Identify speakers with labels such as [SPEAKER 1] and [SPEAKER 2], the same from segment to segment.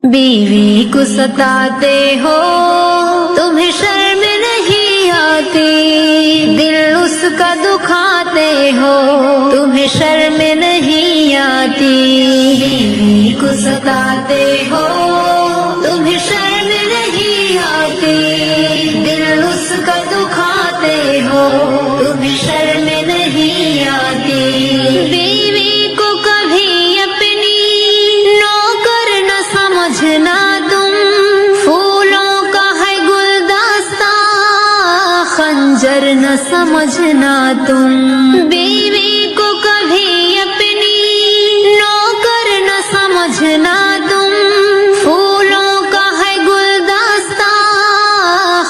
[SPEAKER 1] بیوی کو ستاتے ہو تمہیں شرم نہیں آتی، دل اس کا دکھاتے ہو تمہیں شرم نہیں آتی، بیوی کو ستاتے ہو تمہیں شرم نہیں آتی، دل اس کا دکھاتے ہو تمہیں شرم نہیں آتی، بیوی کو کبھی اپنی نوکر نہ سمجھنا تم، پھولوں کا ہے گلدستہ خنجر نہ سمجھنا تم، بیوی کو کبھی اپنی نوکر نہ سمجھنا تم، پھولوں کا ہے گلدستہ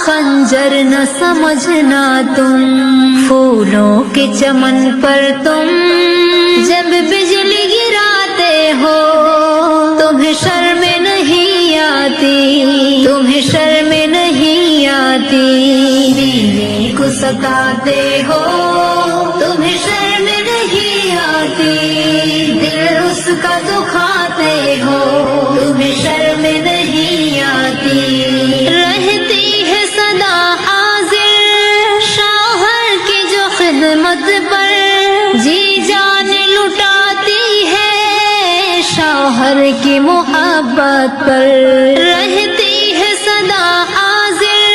[SPEAKER 1] خنجر نہ سمجھنا تم، پھولوں کے چمن پر تم جب بجلی گراتے ہو تمہیں شرم نہیں آتی، تمہیں شرم نہیں آتی، بیوی کو ستاتے ہو تمہیں شرم نہیں آتی، دل اس کا دکھاتے ہو تمہیں شرم نہیں آتی، رہتی ہے سدا حاضر شوہر کی جو خدمت پر، جی جان لٹاتی ہے شوہر کی محبت پر، رہتی ہے سدا حاضر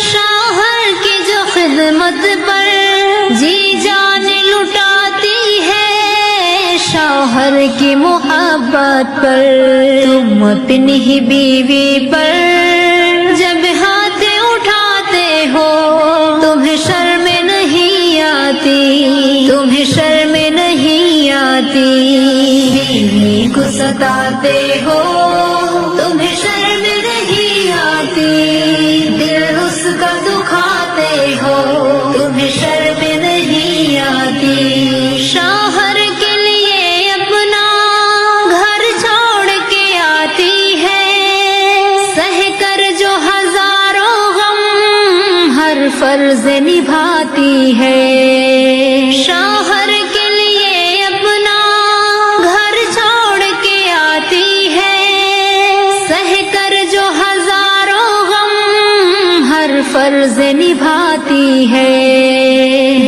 [SPEAKER 1] شوہر کی جو خدمت پر، جی جان لٹاتی ہے شوہر کی محبت پر، تم اپنی ہی بیوی پر جب ہاتھ اٹھاتے ہو تمہیں شرم نہیں آتی، تمہیں شرم نہیں آتی، بیوی کو ستاتے ہو تمہیں شرم نہیں آتی، دل اس کا دکھاتے ہو تمہیں شرم نہیں آتی، شوہر کے لیے اپنا گھر چھوڑ کے آتی ہے، سہ کر جو ہزاروں غم ہر فرض نبھاتی ہے، شوہر کے لیے اپنا گھر چھوڑ کے آتی ہے، سہ کر جو ہزاروں غم ہر فرض نبھاتی ہے،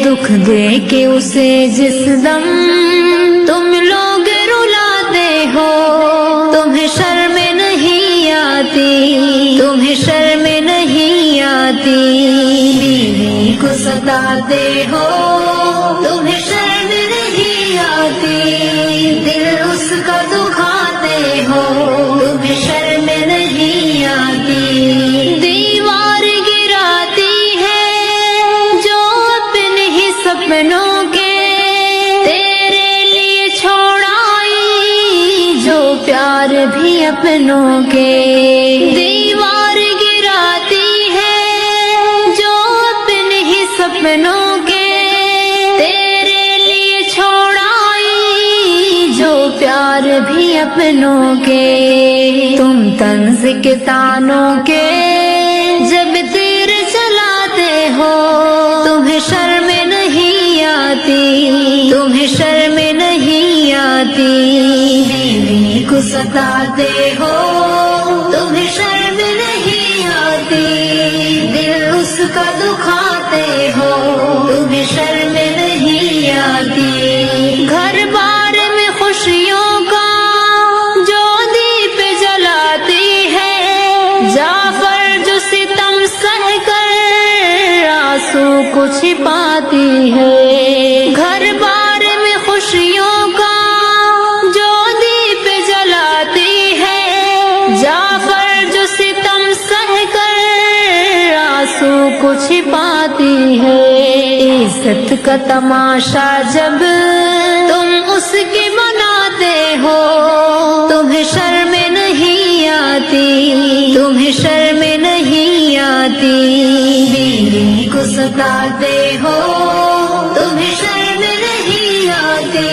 [SPEAKER 1] دکھ دے کے اسے جس دم تم لوگ رلاتے ہو تمہیں شرم نہیں آتی، تمہیں شرم نہیں آتی، بیوی کو ستاتے ہو تمہیں شرم نہیں آتی، دل اس کا دکھاتے ہو تمہیں شرم نہیں آتی، دیوار گراتی ہے جو اپنے ہی سپنوں کے، تیرے لیے چھوڑائی جو پیار بھی اپنوں کے، دیوار گراتی ہے جو اپنے ہی سپنوں کے، تیرے لیے چھوڑائی جو پیار بھی اپنوں کے، تم طنز کے تانوں کے جب تیر چلاتے ہو تمہیں شرم نہیں آتی، تمہیں شرم نہیں آتی، بیوی کو ستاتے ہو تمہیں شرم نہیں آتی، دل اس کا دکھاتے ہو تمہیں شرم نہیں آتی، گھر بار میں خوشیوں کا جو دیپ جلاتی ہے، جعفر جو ستم سہ کر آنسو کو چھپاتی ہے، گھر بار میں خوشیوں کا جو دیپ جلاتی ہے، جعفر جو ستم سہ کر آنسو کو چھپاتی ہے، عزت کا تماشا جب تم اس کی بناتے ہو تمہیں شرم نہیں آتی، تمہیں شرم نہیں آتی، بیوی کو ستاتے ہو تمہیں شرم نہیں آتی،